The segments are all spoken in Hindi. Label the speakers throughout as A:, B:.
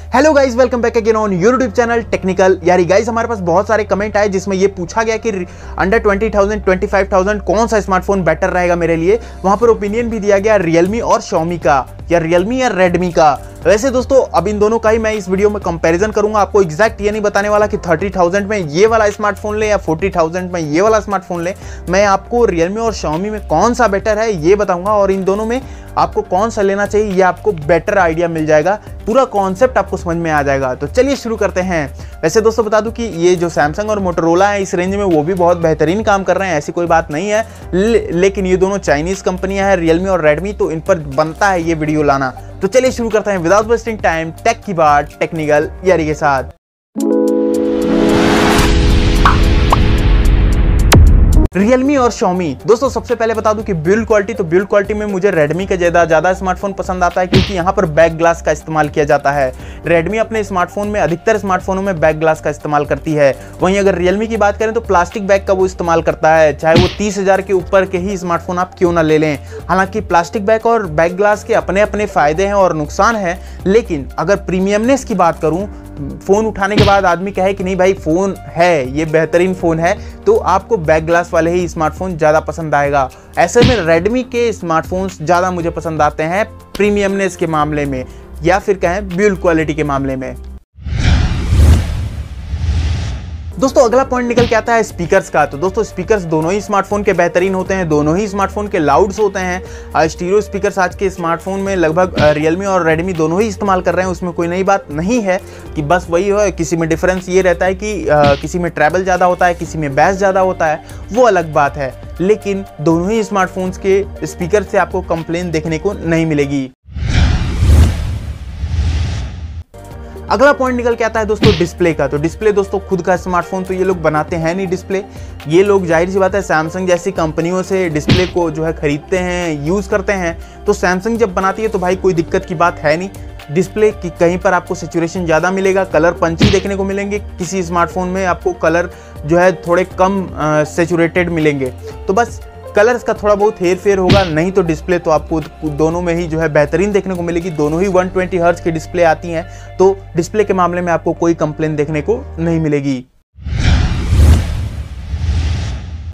A: Hello guys, welcome back again on YouTube channel technical. यार गाइस, हमारे पास बहुत सारे कमेंट आए जिसमें ये पूछा गया कि अंडर 20,000 25,000 कौन सा स्मार्टफोन बेटर रहेगा मेरे लिए। वहां पर ओपिनियन भी दिया गया रियलमी और Xiaomi का, या रियलमी या रेडमी का। वैसे दोस्तों, अब इन दोनों का ही मैं इस वीडियो में कंपैरिजन करूंगा। आपको एग्जैक्ट ये नहीं बताने वाला कि 30,000 में ये वाला स्मार्टफोन ले या 40,000 में ये वाला स्मार्टफोन ले। मैं आपको रियलमी और Xiaomi में कौन सा बेटर है ये बताऊंगा, और इन दोनों में आपको कौन सा लेना चाहिए ये आपको बेटर आइडिया मिल जाएगा। पूरा कॉन्सेप्ट आपको समझ में आ जाएगा। तो चलिए शुरू करते हैं। वैसे दोस्तों बता दूं कि ये जो सैमसंग और मोटोरोला है इस रेंज में वो भी बहुत बेहतरीन काम कर रहे हैं, ऐसी कोई बात नहीं है। लेकिन ये दोनों चाइनीज कंपनियां हैं, रियलमी और रेडमी, तो इन पर बनता है ये वीडियो लाना। तो चलिए शुरू करते हैं विदाउट वेस्टिंग टाइम, टेक की बात टेक्निकल यारी के साथ। रियलमी और Xiaomi। दोस्तों सबसे पहले बता दूं कि बिल्ड क्वालिटी में मुझे रेडमी का ज्यादा स्मार्टफोन पसंद आता है, क्योंकि यहाँ पर बैक ग्लास का इस्तेमाल किया जाता है। रेडमी अपने स्मार्टफोन में अधिकतर स्मार्टफोनों में बैक ग्लास का इस्तेमाल करती है। वहीं अगर रियलमी की बात करें तो प्लास्टिक बैग का वो इस्तेमाल करता है, चाहे वो 30,000 के ऊपर के ही स्मार्टफोन आप क्यों ना ले लें। हालांकि प्लास्टिक बैग और बैक ग्लास के अपने अपने फायदे हैं और नुकसान है, लेकिन अगर प्रीमियमनेस की बात करूं, फोन उठाने के बाद आदमी कहे कि नहीं भाई फोन है, ये बेहतरीन फोन है, तो आपको बैक ग्लास वाले ही स्मार्टफोन ज्यादा पसंद आएगा। ऐसे में रेडमी के स्मार्टफोन्स ज्यादा मुझे पसंद आते हैं प्रीमियमनेस के मामले में, या फिर कहें बिल्ड क्वालिटी के मामले में। दोस्तों अगला पॉइंट निकल के आता है स्पीकर्स का। तो दोस्तों स्पीकर्स दोनों ही स्मार्टफोन के बेहतरीन होते हैं, दोनों ही स्मार्टफोन के लाउड्स होते हैं। स्टीरियो स्पीकर्स आज के स्मार्टफोन में लगभग रियलमी और रेडमी दोनों ही इस्तेमाल कर रहे हैं, उसमें कोई नई बात नहीं है। कि बस वही है, किसी में डिफरेंस ये रहता है कि किसी में ट्रैवल ज़्यादा होता है, किसी में बेस ज़्यादा होता है, वो अलग बात है। लेकिन दोनों ही स्मार्टफोन्स के स्पीकर से आपको कंप्लेन देखने को नहीं मिलेगी। अगला पॉइंट निकल के आता है दोस्तों डिस्प्ले का। तो डिस्प्ले दोस्तों खुद का स्मार्टफोन तो ये लोग बनाते हैं नहीं डिस्प्ले, ये लोग जाहिर सी बात है सैमसंग जैसी कंपनियों से डिस्प्ले को जो है खरीदते हैं, यूज़ करते हैं। तो सैमसंग जब बनाती है तो भाई कोई दिक्कत की बात है नहीं। डिस्प्ले की कहीं पर आपको सैचुरेशन ज़्यादा मिलेगा, कलर पंची देखने को मिलेंगे, किसी स्मार्टफोन में आपको कलर जो है थोड़े कम सैचुरेटेड मिलेंगे। तो बस कलर्स का थोड़ा बहुत हेर फेर होगा, नहीं तो डिस्प्ले तो आपको दोनों में ही जो है बेहतरीन देखने को मिलेगी। दोनों ही 120 हर्ट्ज की डिस्प्ले आती हैं, तो डिस्प्ले के मामले में आपको कोई कंप्लेन देखने को नहीं मिलेगी।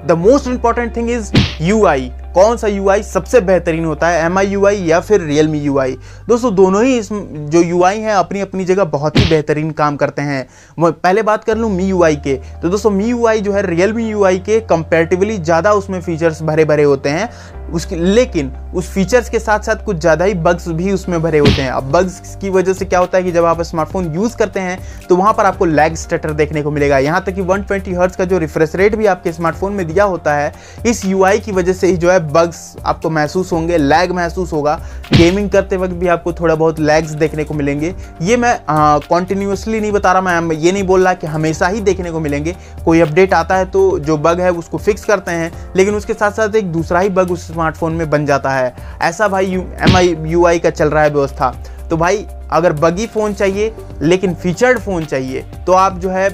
A: The most important thing is UI। कौन सा UI सबसे बेहतरीन होता है, MI UI या फिर Realme UI। दोस्तों दोनों ही जो UI हैं अपनी अपनी जगह बहुत ही बेहतरीन काम करते हैं। पहले बात कर लूँ MIUI के, तो दोस्तों MIUI जो है Realme UI के कंपैरेटिवली ज़्यादा उसमें फीचर्स भरे भरे होते हैं उसकी, लेकिन उस फीचर्स के साथ साथ कुछ ज़्यादा ही बग्स भी उसमें भरे होते हैं। अब बग्स की वजह से क्या होता है कि जब आप स्मार्टफोन यूज़ करते हैं तो वहाँ पर आपको लैग स्टटर देखने को मिलेगा। यहाँ तक कि 120 हर्ट्ज का जो रिफ्रेश रेट भी आपके स्मार्टफोन में दिया होता है, इस UI की वजह से ही जो है बग्स आपको महसूस होंगे, लैग महसूस होगा। गेमिंग करते वक्त भी आपको थोड़ा बहुत लैग्स देखने को मिलेंगे। ये मैं कॉन्टिन्यूसली नहीं बता रहा, मैं ये नहीं बोल रहा कि हमेशा ही देखने को मिलेंगे। कोई अपडेट आता है तो जो बग है उसको फिक्स करते हैं, लेकिन उसके साथ साथ एक दूसरा ही बग उस स्मार्टफोन में बन जाता है। ऐसा भाई MIUI का चल रहा है व्यवस्था। तो भाई अगर बगी फ़ोन चाहिए लेकिन फीचर्ड फ़ोन चाहिए तो आप जो है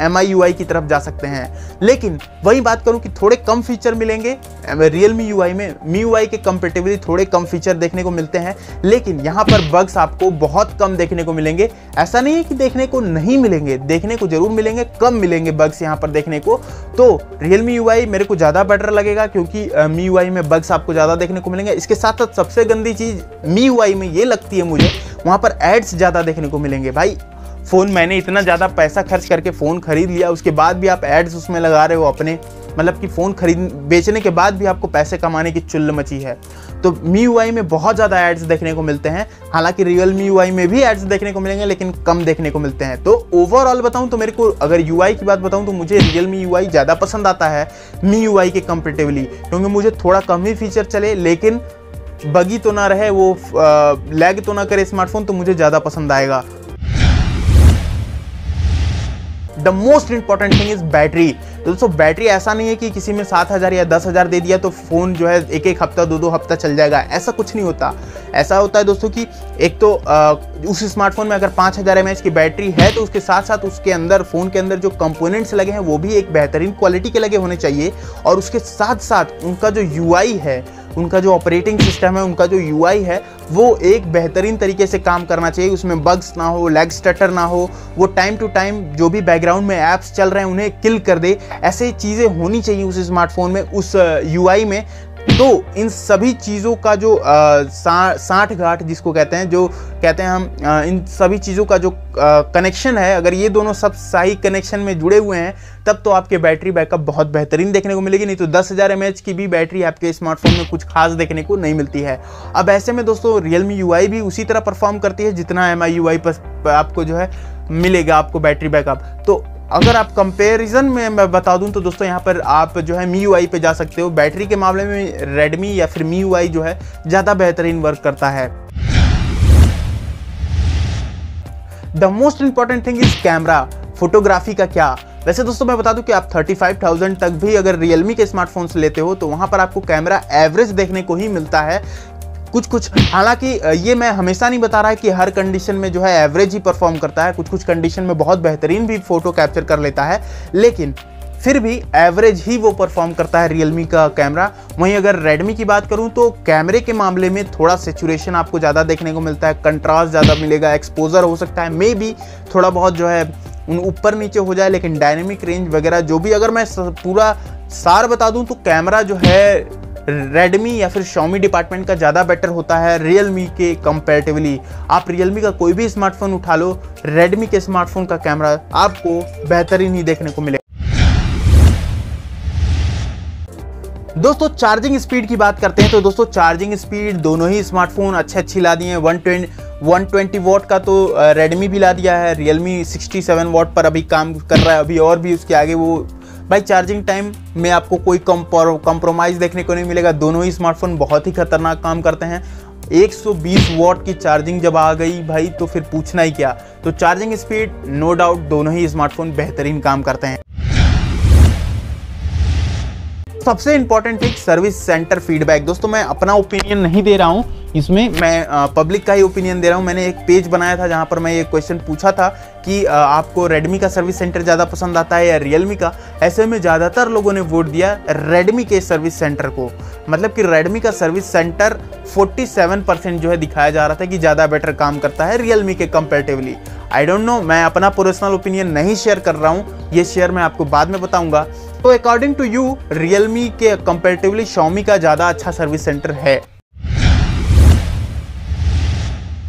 A: MIUI की तरफ जा सकते हैं। लेकिन वही बात करूं कि थोड़े कम फीचर मिलेंगे Realme UI में, MIUI के कंपैरेटिवली थोड़े कम फीचर देखने को मिलते हैं, लेकिन यहाँ पर बग्स आपको बहुत कम देखने को मिलेंगे। ऐसा नहीं है कि देखने को नहीं मिलेंगे, देखने को जरूर मिलेंगे, कम मिलेंगे बग्स यहाँ पर देखने को। तो Realme UI मेरे को ज़्यादा बेटर लगेगा, क्योंकि MIUI में बग्स आपको ज़्यादा देखने को मिलेंगे। इसके साथ साथ सबसे गंदी चीज़ MIUI में ये लगती है मुझे, वहाँ पर एड्स ज़्यादा देखने को मिलेंगे। भाई फ़ोन मैंने इतना ज़्यादा पैसा खर्च करके फ़ोन खरीद लिया, उसके बाद भी आप एड्स उसमें लगा रहे हो अपने, मतलब कि फ़ोन बेचने के बाद भी आपको पैसे कमाने की चुल्ल मची है। तो MIUI में बहुत ज़्यादा एड्स देखने को मिलते हैं। हालांकि Realme UI में भी एड्स देखने को मिलेंगे, लेकिन कम देखने को मिलते हैं। तो ओवरऑल बताऊं तो मेरे को अगर UI की बात बताऊं तो मुझे Realme UI ज़्यादा पसंद आता है MIUI के कंपैरेटिवली, क्योंकि मुझे थोड़ा कम ही फीचर चले लेकिन बगी तो ना रहे, वो लैग तो ना करे स्मार्टफोन, तो मुझे ज़्यादा पसंद आएगा। The most important thing is battery. तो दोस्तों बैटरी ऐसा नहीं है कि किसी में 7,000 या 10,000 दे दिया तो फ़ोन जो है एक हफ्ता 2 हफ्ता चल जाएगा, ऐसा कुछ नहीं होता। ऐसा होता है दोस्तों कि एक तो उस स्मार्टफोन में अगर 5,000 mAh की बैटरी है तो उसके साथ साथ उसके अंदर फ़ोन के अंदर जो कंपोनेंट्स लगे हैं वो भी एक बेहतरीन क्वालिटी के लगे होने चाहिए, और उसके साथ साथ उनका जो UI है उनका जो ऑपरेटिंग सिस्टम है, उनका जो यूआई है वो एक बेहतरीन तरीके से काम करना चाहिए, उसमें बग्स ना हो, लैग स्टटर ना हो, वो टाइम टू टाइम जो भी बैकग्राउंड में ऐप्स चल रहे हैं उन्हें किल कर दे, ऐसे चीज़ें होनी चाहिए उस स्मार्टफोन में, उस यूआई में। तो इन सभी चीज़ों का जो साठ गांठ जिसको कहते हैं, जो कहते हैं हम, इन सभी चीज़ों का जो कनेक्शन है, अगर ये दोनों सब सही कनेक्शन में जुड़े हुए हैं तब तो आपके बैटरी बैकअप बहुत बेहतरीन देखने को मिलेगी। नहीं तो 10,000 mAh की भी बैटरी आपके स्मार्टफोन में कुछ खास देखने को नहीं मिलती है। अब ऐसे में दोस्तों Realme UI भी उसी तरह परफॉर्म करती है जितना MI UI पर आपको जो है मिलेगा आपको बैटरी बैकअप। तो अगर आप कंपैरिजन में मैं बता दूं तो दोस्तों यहाँ पर आप जो है MIUI पे जा सकते हो। बैटरी के मामले में Redmi या फिर MIUI जो है ज़्यादा बेहतरीन वर्क करता है। The most important thing is camera, photography का क्या। वैसे दोस्तों मैं बता दूं कि आप 35,000 तक भी अगर Realme के स्मार्टफोन्स लेते हो तो वहाँ पर आपको कैमरा एवरेज देखने को ही मिलता है कुछ। हालांकि ये मैं हमेशा नहीं बता रहा है कि हर कंडीशन में जो है एवरेज ही परफॉर्म करता है, कुछ कंडीशन में बहुत बेहतरीन भी फोटो कैप्चर कर लेता है, लेकिन फिर भी एवरेज ही वो परफॉर्म करता है Realme का कैमरा। वहीं अगर Redmi की बात करूं तो कैमरे के मामले में थोड़ा सेचुरेशन आपको ज़्यादा देखने को मिलता है, कंट्रास्ट ज़्यादा मिलेगा, एक्सपोजर हो सकता है मे बी थोड़ा बहुत जो है ऊपर नीचे हो जाए, लेकिन डायनेमिक रेंज वगैरह जो भी अगर मैं पूरा सार बता दूं तो कैमरा जो है Redmi या फिर Xiaomi डिपार्टमेंट का ज़्यादा बेटर होता है Realme के कंपैरेटिवली। आप Realme का कोई भी स्मार्टफोन उठा लो, Redmi के स्मार्टफोन का कैमरा आपको बेहतरीन ही देखने को मिलेगा। दोस्तों चार्जिंग स्पीड की बात करते हैं तो दोस्तों चार्जिंग स्पीड दोनों ही स्मार्टफोन अच्छी ला दिए हैं। 120 वॉट का तो Redmi भी ला दिया है, Realme 67 वॉट पर अभी काम कर रहा है, अभी और भी उसके आगे वो भाई चार्जिंग टाइम में आपको कोई कॉम्प्रोमाइज़ देखने को नहीं मिलेगा। दोनों ही स्मार्टफोन बहुत ही खतरनाक काम करते हैं। 120 वॉट की चार्जिंग जब आ गई भाई तो फिर पूछना ही क्या। तो चार्जिंग स्पीड नो डाउट दोनों ही स्मार्टफोन बेहतरीन काम करते हैं। सबसे important thing service centre feedback. दोस्तों मैं अपना ओपिनियन नहीं दे रहा हूँ इसमें, मैं पब्लिक का ही ओपिनियन दे रहा हूँ। मैंने एक पेज बनाया था जहाँ पर मैं ये क्वेश्चन पूछा था कि आपको Redmi का सर्विस सेंटर ज़्यादा पसंद आता है या Realme का। ऐसे में ज़्यादातर लोगों ने वोट दिया Redmi के सर्विस सेंटर को, मतलब कि Redmi का सर्विस सेंटर 47% जो है दिखाया जा रहा था कि ज़्यादा बेटर काम करता है Realme के कंपैरेटिवली। आई डोंट नो, मैं अपना पर्सनल ओपिनियन नहीं शेयर कर रहा हूँ, ये शेयर मैं आपको बाद में बताऊंगा। तो अकॉर्डिंग टू यू Realme के कंपैरेटिवली Xiaomi का ज़्यादा अच्छा सर्विस सेंटर है।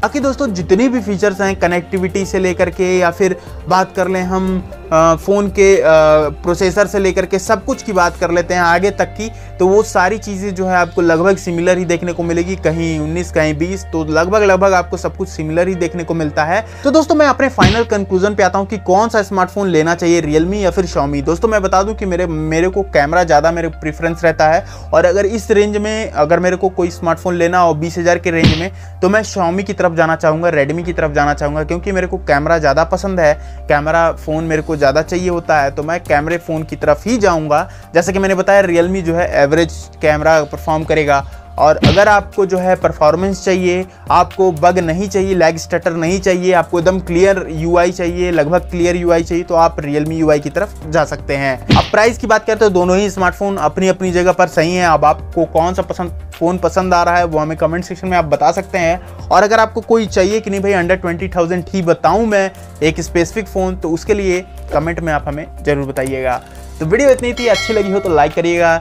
A: बाकी दोस्तों जितनी भी फीचर्स हैं कनेक्टिविटी से लेकर के या फिर बात कर लें हम फ़ोन के प्रोसेसर से लेकर के सब कुछ की बात कर लेते हैं आगे तक की, तो वो सारी चीज़ें जो है आपको लगभग सिमिलर ही देखने को मिलेगी, कहीं 19 कहीं 20, तो लगभग आपको सब कुछ सिमिलर ही देखने को मिलता है। तो दोस्तों मैं अपने फाइनल कंक्लूजन पे आता हूँ कि कौन सा स्मार्टफोन लेना चाहिए Realme या फिर Xiaomi। दोस्तों मैं बता दूँ कि मेरे को कैमरा ज़्यादा मेरे प्रेफरेंस रहता है, और अगर इस रेंज में अगर मेरे को कोई स्मार्टफोन लेना हो 20,000 के रेंज में तो मैं Xiaomi की तरफ जाना चाहूँगा, Redmi की तरफ जाना चाहूँगा, क्योंकि मेरे को कैमरा ज़्यादा पसंद है, कैमरा फ़ोन मेरे को ज़्यादा चाहिए होता है, तो मैं कैमरे फ़ोन की तरफ ही जाऊंगा। जैसे कि मैंने बताया Realme जो है एवरेज कैमरा परफॉर्म करेगा, और अगर आपको जो है परफॉर्मेंस चाहिए, आपको बग नहीं चाहिए, लैग स्टटर नहीं चाहिए, आपको एकदम क्लियर UI चाहिए, लगभग क्लियर UI चाहिए, तो आप Realme UI की तरफ जा सकते हैं। अब प्राइस की बात करते हैं, दोनों ही स्मार्टफोन अपनी अपनी जगह पर सही हैं। अब आपको कौन सा फ़ोन पसंद आ रहा है वो हमें कमेंट सेक्शन में आप बता सकते हैं। और अगर आपको कोई चाहिए कि नहीं भाई अंडर 20,000 ही बताऊँ मैं एक स्पेसिफिक फ़ोन, तो उसके लिए कमेंट में आप हमें ज़रूर बताइएगा। तो वीडियो इतनी थी, अच्छी लगी हो तो लाइक करिएगा,